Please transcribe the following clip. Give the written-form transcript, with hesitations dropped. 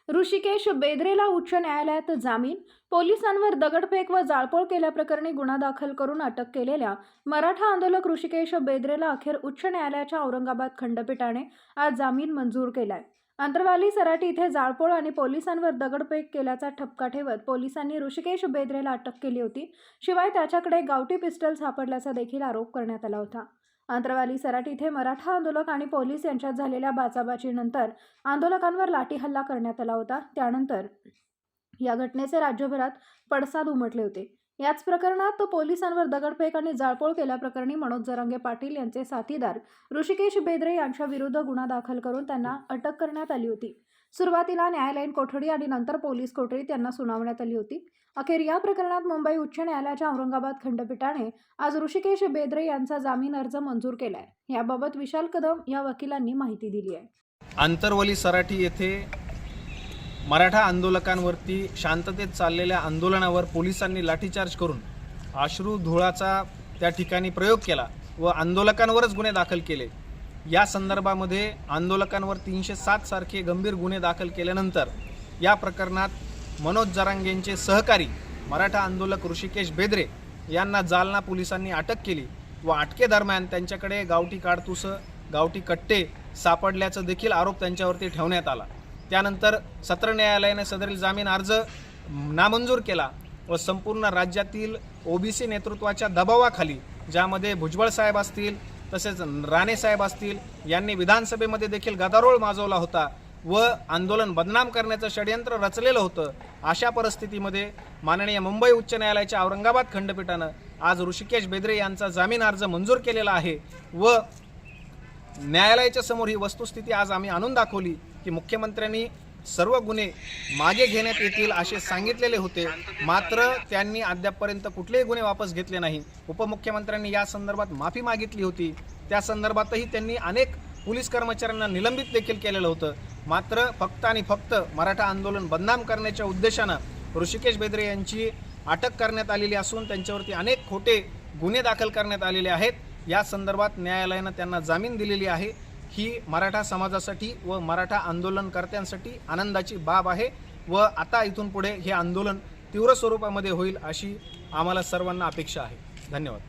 ऋषिकेश बेद्रेला उच्च न्यायालयात जामीन. पोलिसांवर दगडफेक व जाळपोळ केल्याप्रकरणी गुन्हा दाखल करून अटक केलेल्या मराठा आंदोलक ऋषिकेश बेद्रेला अखेर उच्च न्यायालयाच्या औरंगाबाद खंडपीठाने आज जामीन मंजूर केलाय. अंतरवाली सराटी इथे जाळपोळ आणि पोलिसांवर दगडफेक केल्याचा ठपका ठेवत पोलिसांनी ऋषिकेश बेद्रेला अटक केली होती. शिवाय त्याच्याकडे गावठी पिस्टल सापडल्याचा देखील आरोप करण्यात आला होता. अंतरवाली सराटी इथे मराठा आंदोलक आणि पोलीस यांच्यात झालेल्या बाचाबाचीनंतर आंदोलकांवर लाठी हल्ला करण्यात आला होता. त्यानंतर या घटनेचे राज्यभरात पडसाद उमटले होते. याच प्रकरणात पोलिसांवर दगडफेक आणि जाळपोळ केल्याप्रकरणी मनोज जरांगे पाटील यांचे साथीदार ऋषिकेश बेद्रे यांच्या विरुद्ध गुन्हा दाखल करून त्यांना अटक करण्यात आली होती. सुरुवातीला न्यायालयीन कोठडी आणि नंतर पोलीस कोठडीत त्यांना सुनावण्यात आली होती. अखेर या प्रकरणात मुंबई उच्च न्यायालयाच्या औरंगाबाद खंडपीठाने आज ऋषिकेश बेद्रे यांचा जामीन अर्ज मंजूर केलाय. याबाबत विशाल कदम या वकिलांनी माहिती दिली आहे. आंतरवली सराटी येथे मराठा आंदोलकांवरती शांततेत चाललेल्या आंदोलनावर पोलिसांनी लाठीचार्ज करून अश्रू धुळाचा त्या ठिकाणी प्रयोग केला व आंदोलकांवरच गुन्हे दाखल केले. या संदर्भामध्ये आंदोलकांवर 307 सारखे गंभीर गुन्हे दाखल केल्यानंतर या प्रकरणात मनोज जरांगेंचे सहकारी मराठा आंदोलक ऋषिकेश बेद्रे यांना जालना पोलिसांनी अटक केली व अटकेदरम्यान त्यांच्याकडे गावठी काडतुसं, गावठी कट्टे सापडल्याचा देखील आरोप त्यांच्यावरती ठेवण्यात आला. त्यानंतर सत्र न्यायालयाने सदरील जामीन अर्ज नामंजूर केला व संपूर्ण राज्यातील ओबीसी नेतृत्वाच्या दबावाखाली, ज्यामध्ये भुजबळ साहेब असतील तसेच राणे साहेब असतील, यांनी विधानसभेमध्ये देखील गदारोळ माजवला होता व आंदोलन बदनाम करण्याचं षडयंत्र रचलेलं होतं. अशा परिस्थितीमध्ये माननीय मुंबई उच्च न्यायालयाच्या औरंगाबाद खंडपीठानं आज ऋषिकेश बेद्रे यांचा जामीन अर्ज मंजूर केलेला आहे व न्यायालयाच्या समोर ही वस्तुस्थिती आज आम्ही आणून दाखवली की मुख्यमंत्र्यांनी सर्व गुन्हे मागे घेण्यात येतील असे सांगितलेले होते, मात्र त्यांनी अद्यापपर्यंत कुठलेही गुन्हे वापस घेतले नाही. उपमुख्यमंत्र्यांनी या संदर्भात माफी मागितली होती. त्या संदर्भातही त्यांनी अनेक पोलीस कर्मचाऱ्यांना निलंबित देखील केलेलं होतं. मात्र फक्त आणि फक्त मराठा आंदोलन बदनाम करण्याच्या उद्देशानं ऋषिकेश बेद्रे यांची अटक करण्यात आलेली असून त्यांच्यावरती अनेक खोटे गुन्हे दाखल करण्यात आलेले आहेत. या संदर्भात न्यायालयानं त्यांना जामीन दिलेली आहे. ही मराठा समाजासाठी व मराठा आंदोलनकर्त्यांसाठी आनंदाची बाब आहे व आता इथून पुढे हे आंदोलन तीव्र स्वरूपामध्ये होईल अशी आम्हाला सर्वांना अपेक्षा आहे. धन्यवाद.